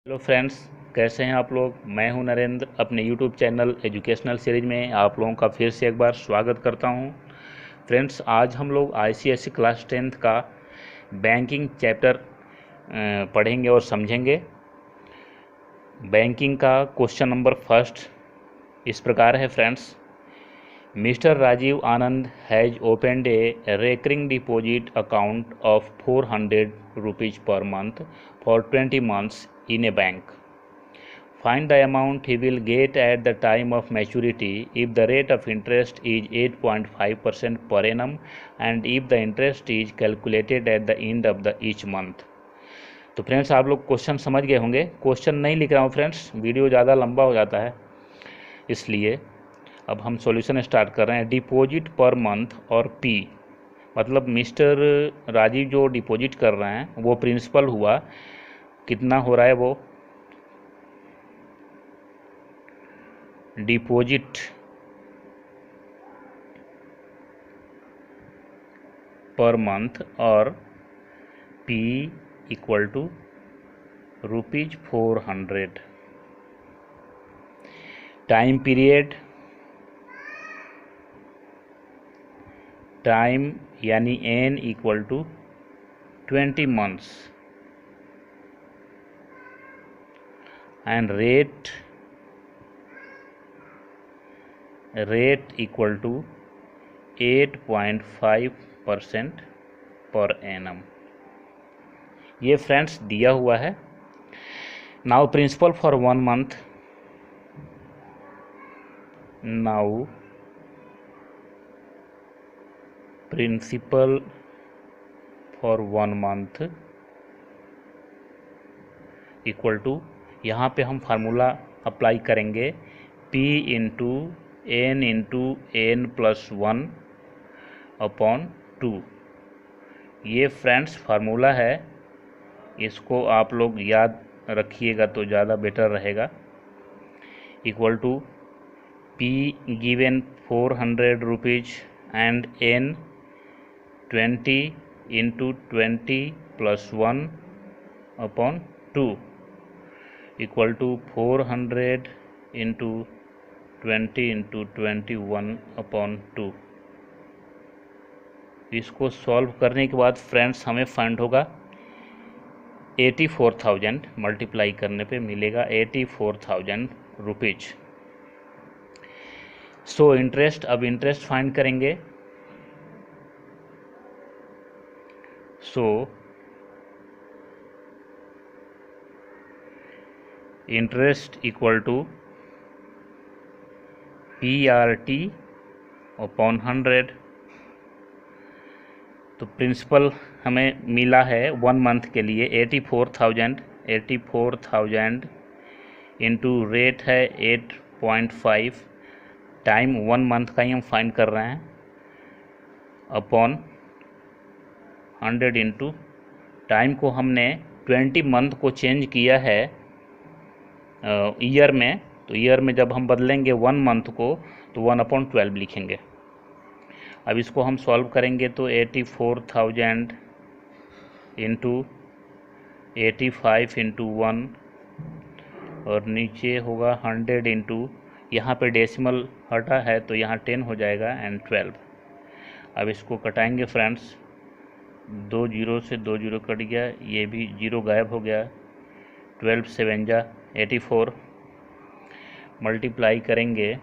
Hello friends, कैसे हैं आप लोग। मैं हूं नरेंद्र। अपने यूट्यूब चैनल एजुकेशनल सीरीज में आप लोगों का फिर से एक बार स्वागत करता हूं। फ्रेंड्स, आज हम लोग आईसीएसई क्लास 10th का बैंकिंग चैप्टर पढ़ेंगे और समझेंगे। बैंकिंग का क्वेश्चन नंबर फर्स्ट इस प्रकार है friends. Mister Rajiv Anand has opened a recurring deposit account of 400 rupees per month for 20 months in a bank. Find the amount he will get at the time of maturity if the rate of interest is 8.5% per annum and if the interest is calculated at the end of the each month. तो friends, आप लोग question समझ गए होंगे। Question नहीं लिख रहा हूँ फ्रेंड्स, वीडियो ज़्यादा लंबा हो जाता है, इसलिए अब हम सॉल्यूशन स्टार्ट कर रहे हैं। डिपॉजिट पर मंथ और पी मतलब मिस्टर राजीव जो डिपॉजिट कर रहे हैं वो प्रिंसिपल हुआ, कितना हो रहा है वो डिपॉजिट पर मंथ और P equal to ₹400। Time period, time यानी n equal to 20 months and rate equal to 8.5% per annum. ये फ्रेंड्स दिया हुआ है। Now principal for 1 month, now principal for 1 month equal to, यहाँ पे हम फार्मूला अप्लाई करेंगे P into n plus 1 upon 2। ये फ्रेंड्स फार्मूला है, इसको आप लोग याद रखिएगा तो ज़्यादा बेटर रहेगा। Equal to P given 400 rupees and n 20 into 20 plus 1 upon 2 equal to 400 into 20 into 21 upon 2। इसको सॉल्व करने के बाद फ्रेंड्स हमें फाइंड होगा 84,000, मल्टीप्लाई करने पे मिलेगा 84,000 रुपीज। सो इंटरेस्ट, अब इंटरेस्ट फाइंड करेंगे। So interest equal to PRT upon 100। तो प्रिंसिपल हमें मिला है 1 month के लिए 84,000 इंटू रेट है 8.5, टाइम 1 month का ही हम फाइंड कर रहे हैं, अपॉन 100 इंटू टाइम को हमने 20 month को चेंज किया है ईयर में, तो ईयर में जब हम बदलेंगे 1 month को तो 1/12 लिखेंगे। अब इसको हम सॉल्व करेंगे तो 84,000 इंटू 85 इंटू 1 और नीचे होगा 100 इंटू, यहाँ पे डेसिमल हटा है तो यहाँ 10 हो जाएगा एंड 12। अब इसको कटाएंगे फ्रेंड्स, 2 जीरो से 2 जीरो कट गया, ये भी जीरो गायब हो गया। 12 7 जा 84, मल्टीप्लाई करेंगे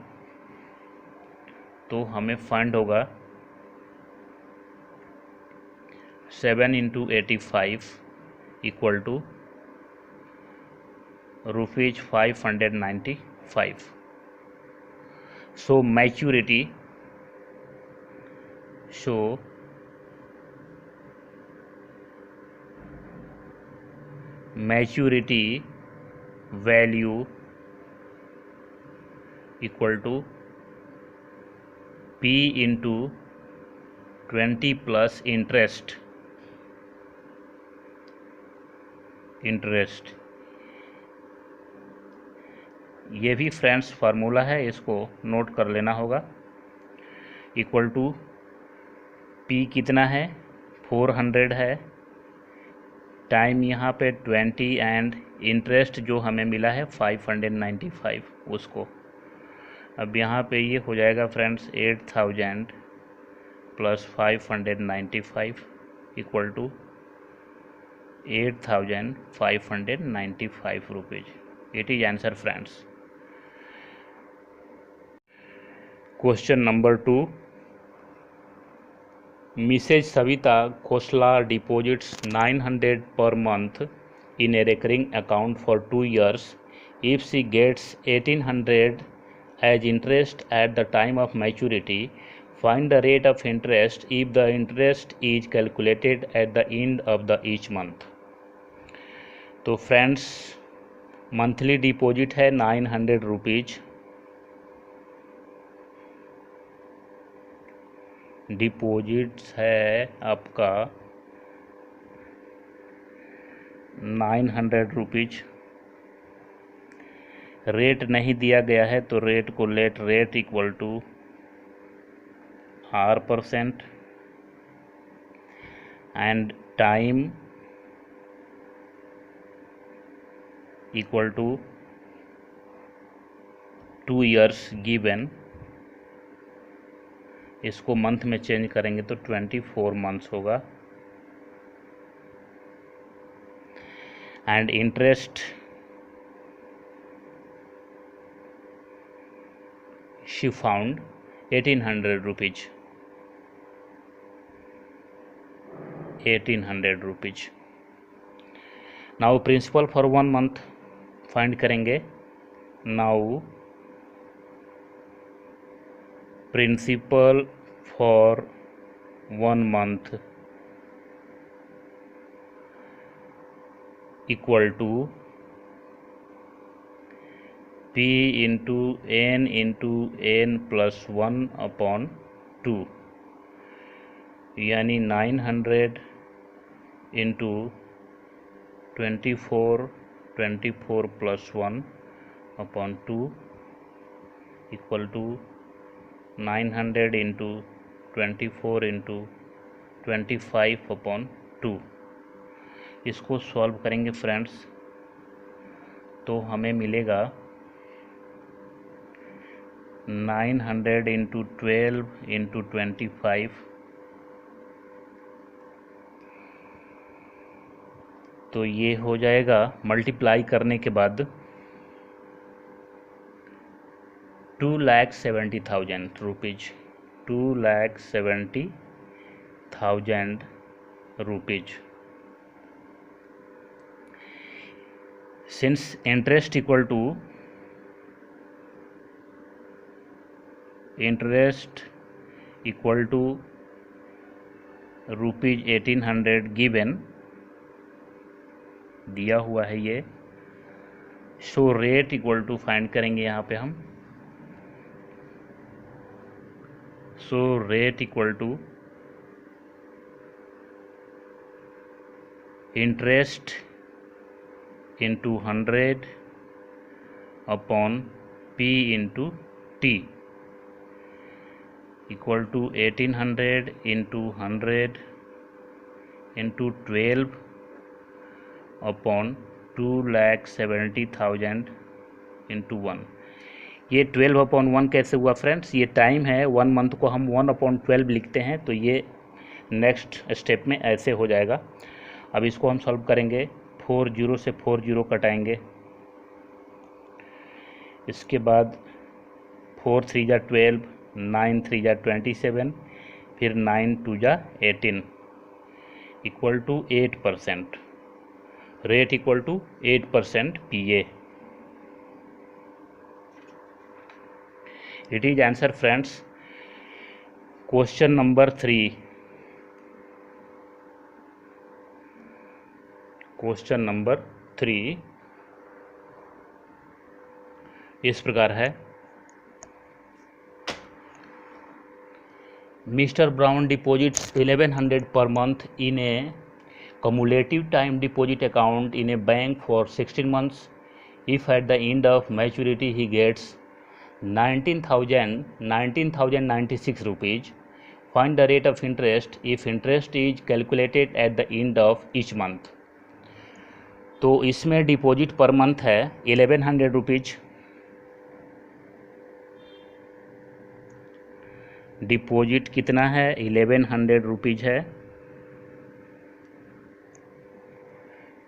तो हमें फाइंड होगा 7 into 85 equal to ₹595। So maturity, maturity value equal to P into 20 plus interest. ये भी फ्रेंड्स फार्मूला है, इसको नोट कर लेना होगा। इक्वल टू P कितना है 400 है, टाइम यहाँ पे 20 एंड इंटरेस्ट जो हमें मिला है 595 उसको। अब यहाँ पे ये हो जाएगा friends 8000 plus 595 equal to 8595 rupees. It is answer friends. Question number 2, Mrs. Savita Khosla deposits 900 per month in a recurring account for 2 years. If she gets 1800 as interest at the time of maturity, find the rate of interest if the interest is calculated at the end of the each month. तो friends monthly deposit है 900 rupees. Deposits है आपका 900 rupees. Rate नहीं दिया गया है तो rate को let rate equal to R% and time equal to 2 years given. इसको मंथ में चेंज करेंगे तो 24 मंथ्स होगा। And interest she found 1800 rupees. 1800 rupees. Now principal for 1 month find करेंगे। Now principal for 1 month equal to P into n plus 1 upon 2, यानी 900 into 24 plus 1 upon 2 equal to 900 into 24 into 25 upon 2। इसको solve करेंगे friends तो हमें मिलेगा 900 into 12 into 25, तो ये हो जाएगा मल्टीप्लाई करने के बाद 2,70,000 rupees. 2,70,000 rupees. Since interest equal to rupees 1800 given दिया हुआ है ये। So rate equal to find करेंगे यहाँ पे हम। So rate equal to interest into 100 upon P into T equal to 1800 into 100 into 12 upon 2,70,000 into 1। ये 12 अपॉन 1 कैसे हुआ फ्रेंड्स? ये टाइम है 1 मंथ को हम 1 अपॉन 12 लिखते हैं, तो ये नेक्स्ट स्टेप में ऐसे हो जाएगा। अब इसको हम सॉल्व करेंगे। 4 0 से 4 0 कटाएंगे। इसके बाद 4 3 जा 12, 9 3 जा 27, फिर 9 2 जा 18 equal to 8%। Rate equal to 8% PA। It is answer friends. Question number 3। Question number 3 इस प्रकार है। Mister Brown deposits 1100 per month in a cumulative time deposit account in a bank for 16 months. If at the end of maturity he gets 19,096 rupees, find the rate of interest if interest is calculated at the end of each month. तो इसमें deposit पर month है 1100 rupees. Deposit कितना है? 1100 rupees है।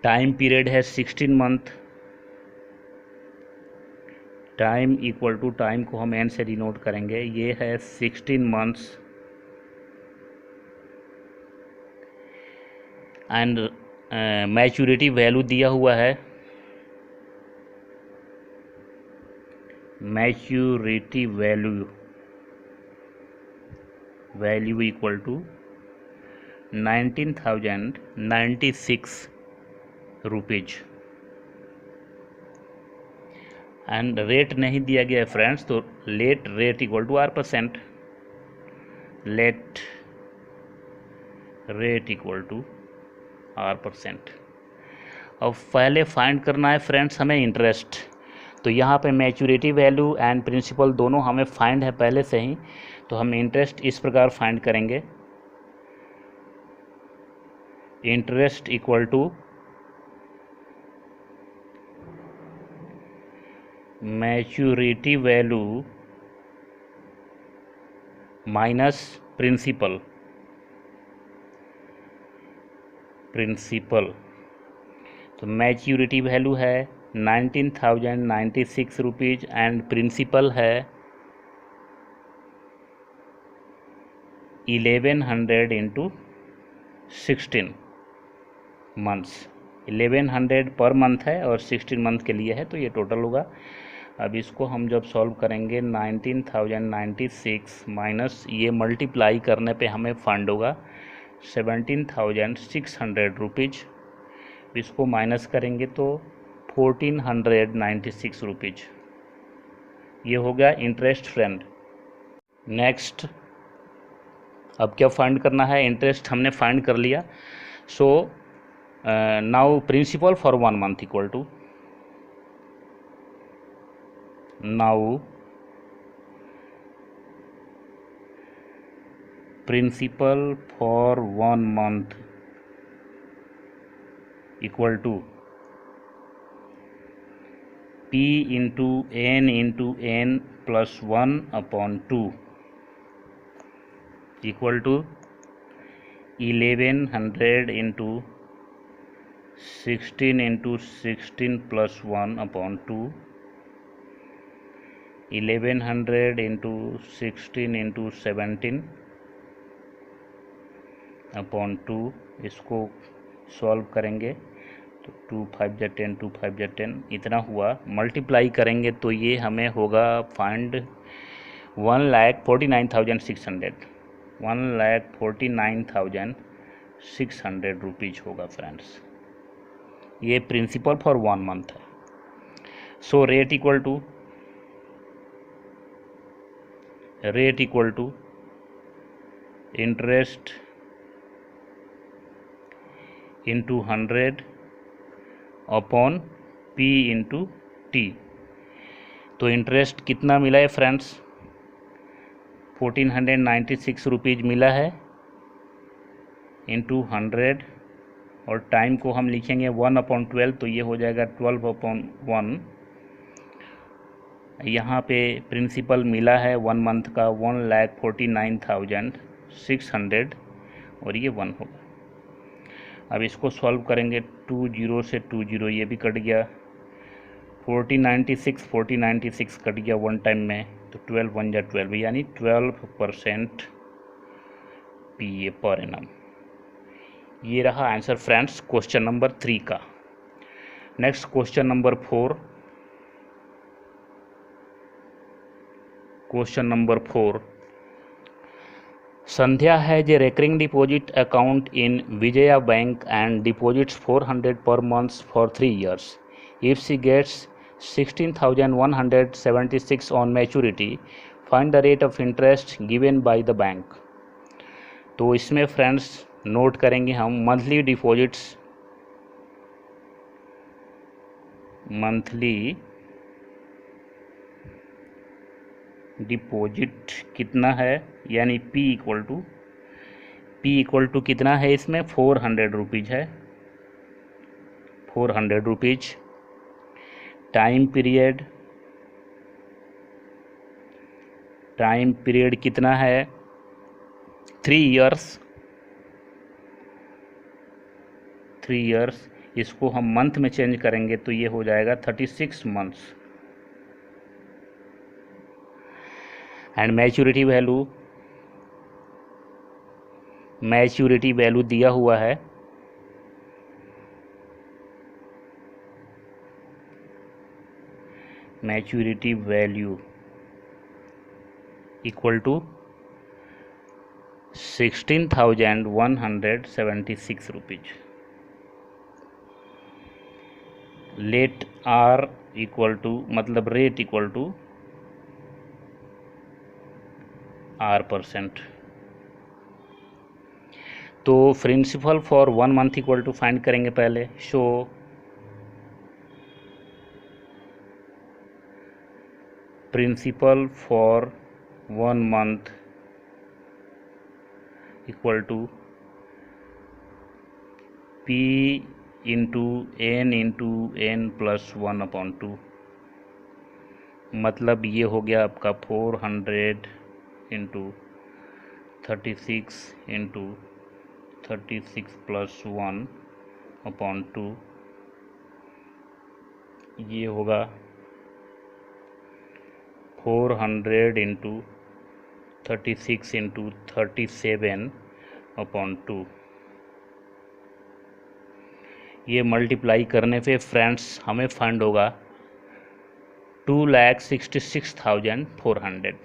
Time period है 16 month. Time equal to, time को हम एन से डिनोट करेंगे, ये है 16 मंथ्स। एंड मैच्योरिटी वैल्यू दिया हुआ है, maturity value equal to 19,096 rupees. And rate नहीं दिया गया है फ्रेंड्स, तो let rate equal to R%। Let rate equal to R%। अब पहले फाइंड करना है फ्रेंड्स हमें इंटरेस्ट। तो यहाँ पे मैच्योरिटी वैल्यू एंड प्रिंसिपल दोनों हमें फाइंड है पहले से ही, तो हम इंटरेस्ट इस प्रकार फाइंड करेंगे। Interest equal to maturity value minus principal. तो मैच्योरिटी वैल्यू है 19,096 रुपीज एंड प्रिंसिपल है 1100 इंटू 16 मंथ्स। 1100 पर मंथ है और 16 मंथ के लिए है, तो ये टोटल होगा। अब इसको हम जब सॉल्व करेंगे 19,096 माइनस ये मल्टीप्लाई करने पे हमें फंड होगा 17,600 रुपीज। इसको माइनस करेंगे तो 1,496 रुपीज। ये हो गया इंटरेस्ट फ्रेंड। नेक्स्ट अब क्या फाइंड करना है? इंटरेस्ट हमने फाइंड कर लिया। So now principal for 1 month equal to, now principal for 1 month equal to P into n plus 1/2 equal to 1100 into 16 into 16 plus 1/2, 1100 into 16 into 17/2। इसको सॉल्व करेंगे तो 2 5 जा 10, 2 5 जा 10 इतना हुआ। मल्टीप्लाई करेंगे तो ये हमें होगा फाइंड 1,49,600, 1,49,600 रुपीज होगा फ्रेंड्स। ये प्रिंसिपल फॉर 1 मंथ है। So rate equal to interest into 100 upon P into T। तो इंटरेस्ट कितना मिला है फ्रेंड्स? 1,496 रुपीज मिला है इंटू 100, और टाइम को हम लिखेंगे 1/12, तो ये हो जाएगा 12/1। यहाँ पे प्रिंसिपल मिला है 1 मंथ का 1,49,600 और ये 1 होगा। अब इसको सॉल्व करेंगे 2 0 से 2 0, ये भी कट गया। 4096 कट गया 1 टाइम में, तो 12 1 जा 12, यानी 12% PA पर एनम। ये रहा आंसर फ्रेंड्स क्वेश्चन नंबर 3 का। Next question number 4। Question number 4, Sandhya has a recurring deposit account in Vijaya Bank and deposits 400 per month for 3 years. If she gets 16,176 on maturity, find the rate of interest given by the bank. तो इसमें friends note करेंगे हम monthly deposits, monthly deposit कितना है, यानी P equal to कितना है इसमें? 400 रुपीज है। ₹400. टाइम पीरियड कितना है? 3 इयर्स। 3 इयर्स। इसको हम मंथ में चेंज करेंगे तो ये हो जाएगा 36 मंथ्स। एंड मैच्योरिटी वैल्यू दिया हुआ है maturity value equal to ₹16,176। Let R equal to मतलब रेट इक्वल टू R%। तो principal for 1 month equal to find करेंगे पहले। So principal for 1 month equal to P into n+1/2। मतलब ये हो गया आपका 400 इंटू 36 इंटू 36 + 1/2। ये होगा 400 इंटू 36 इंटू 37/2। ये मल्टीप्लाई करने पे फ्रेंड्स हमें फंड होगा 2,66,400।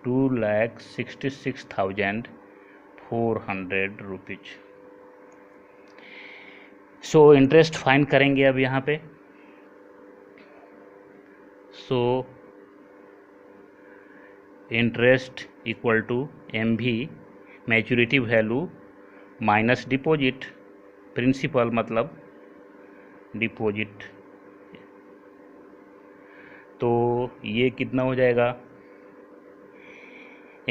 2,66,400 रुपीज। सो इंटरेस्ट फाइंड करेंगे अब यहाँ पे। So interest equal to MV maturity value minus deposit. Principal मतलब डिपॉजिट। तो ये कितना हो जाएगा?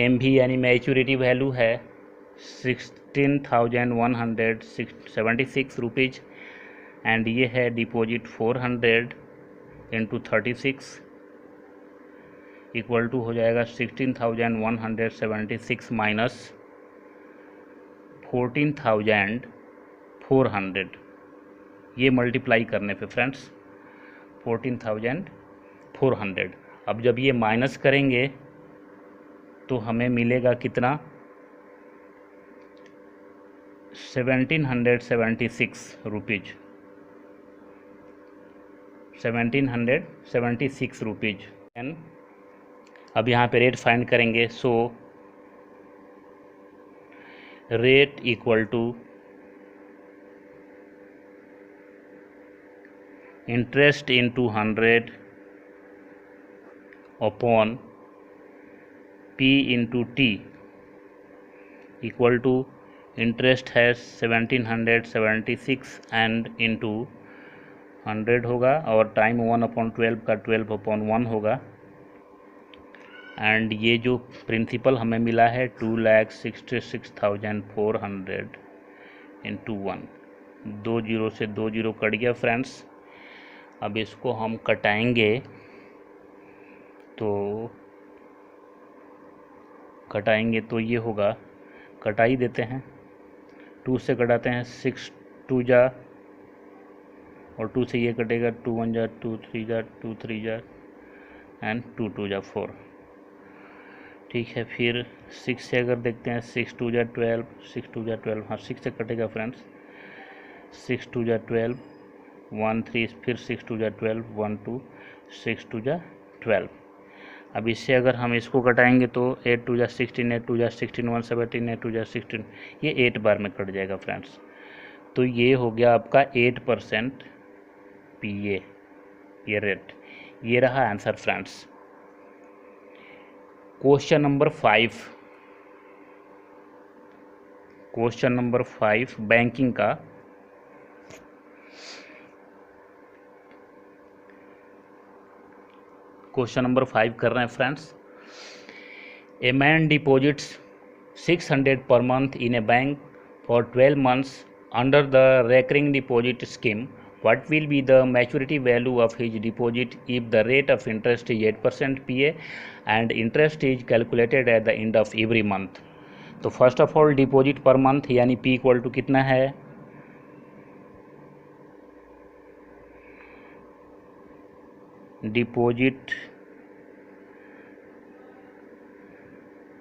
MV यानी मैच्योरिटी वैल्यू है 16,176 रुपीज एंड ये है डिपॉजिट 400 इंटू 36 इक्वल टू हो जाएगा 16,176 माइनस 14,400। ये मल्टीप्लाई करने पे फ्रेंड्स 14,400। अब जब ये माइनस करेंगे तो हमें मिलेगा कितना? 1,776 रुपीज। 1,776 रुपीज। अब यहाँ पे रेट फाइंड करेंगे। So rate equal to interest into 100 upon P into T equal to interest है 1,776 एंड इंटू 100 होगा और टाइम 1/12 का 12/1 होगा। एंड ये जो प्रिंसिपल हमें मिला है 2,66,400 इंटू 1। 2 जीरो से 2 जीरो कट गया फ्रेंड्स। अब इसको हम कटाएंगे तो ये होगा, कटाई देते हैं। 2 से कटाते हैं 6 2 जा और 2 से ये कटेगा 2 1 जा 2 3 जा 2 3 जा एंड 2 2 जा 4। ठीक है, फिर 6 से अगर देखते हैं 6 2 जा 12 6 2 जा 12। हाँ 6 से कटेगा फ्रेंड्स। 6 2 जा 12 1 3 फिर 6 2 जा 12 1 2 6 2 जा 12। अब इससे अगर हम इसको कटाएंगे तो 8 2 जा 16 8 2 जा 16 1 17 8 2 जा 16। ये 8 बार में कट जाएगा फ्रेंड्स। तो ये हो गया आपका 8% PA ये रेट। ये रहा answer friends. Question number 5 banking का। क्वेश्चन नंबर 5 कर रहे हैं friends. A man deposits 600 per month in a bank for 12 months under the recurring deposit scheme what will be the maturity value of his deposit if the rate of interest is 8% PA and interest is calculated at the end of every month। तो first of all deposit पर month यानी P equal to कितना है, deposit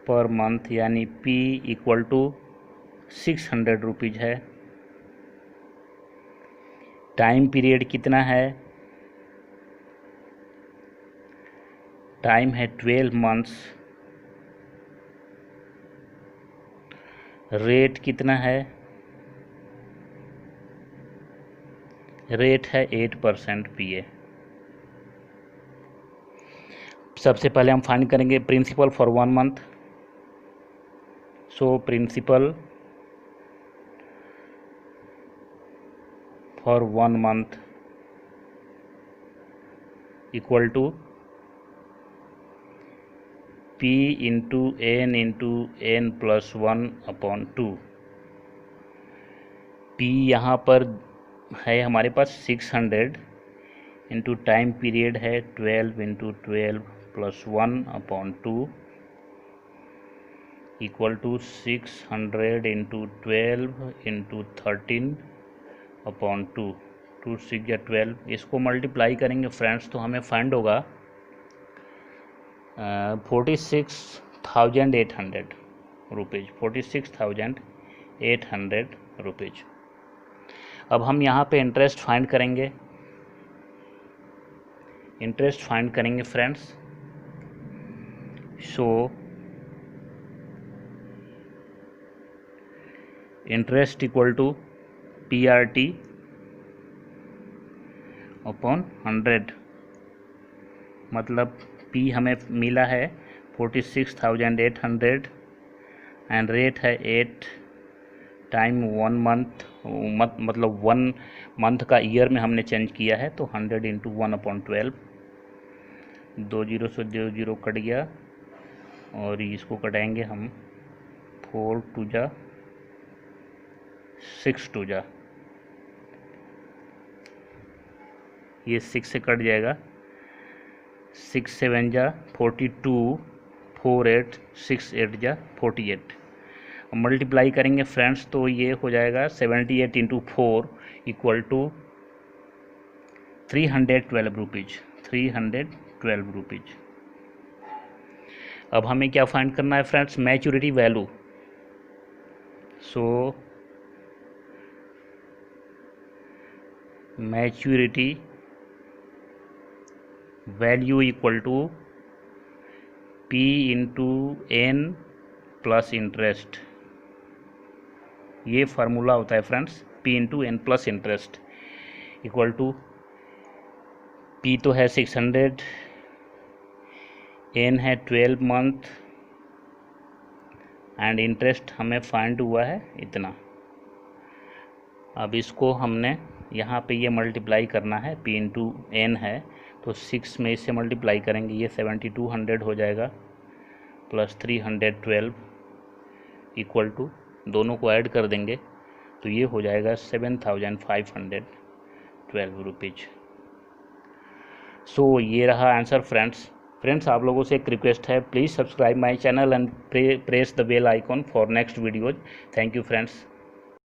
पर month यानी P equal to 600 rupees है। Time period कितना है, टाइम है 12 मंथ्स। रेट कितना है, रेट है 8% PA। सबसे पहले हम फाइंड करेंगे principal for 1 month. So principal for 1 month equal to P into n plus 1/2। P यहाँ पर है हमारे पास 600 इंटू टाइम पीरियड है 12 into 12 plus 1/2 equal to 600 into 12 into 13/2। 2 6 या 12, इसको मल्टीप्लाई करेंगे फ्रेंड्स तो हमें फाइंड होगा 46,800 रुपीज़, 46,800 रुपीज़। अब हम यहाँ पे इंटरेस्ट फाइंड करेंगे, इंटरेस्ट फाइंड करेंगे friends. So interest equal to PRT upon 100, मतलब P हमें मिला है 46,800 एंड रेट है 8 टाइम 1 मंथ, मतलब 1 मंथ का ईयर में हमने चेंज किया है तो 100 इंटू 1/12। 2 0 से 2 0 कट गया और इसको कटाएंगे हम 4 2 जा 6 2 जा, ये 6 से कट जाएगा, 6 7 जा 42, 4 8 6 8 जा 48। मल्टीप्लाई करेंगे फ्रेंड्स तो ये हो जाएगा 78 into 4 equal to 312 rupees, 312 rupees. अब हमें क्या फाइंड करना है friends, maturity value. So maturity value equal to P into n plus interest, ये फार्मूला होता है friends, P into n plus interest equal to P तो है 600, n है 12 मंथ एंड इंटरेस्ट हमें फाइंड हुआ है इतना। अब इसको हमने यहाँ पे ये मल्टीप्लाई करना है, P इंटू n है तो 6 में इससे मल्टीप्लाई करेंगे, ये 7200 हो जाएगा प्लस 312 इक्वल टू, दोनों को ऐड कर देंगे तो ये हो जाएगा 7,512 रुपीज़। सो ये रहा आंसर फ्रेंड्स। आप लोगों से एक रिक्वेस्ट है, please subscribe my channel and press the bell icon for next videos. Thank you friends.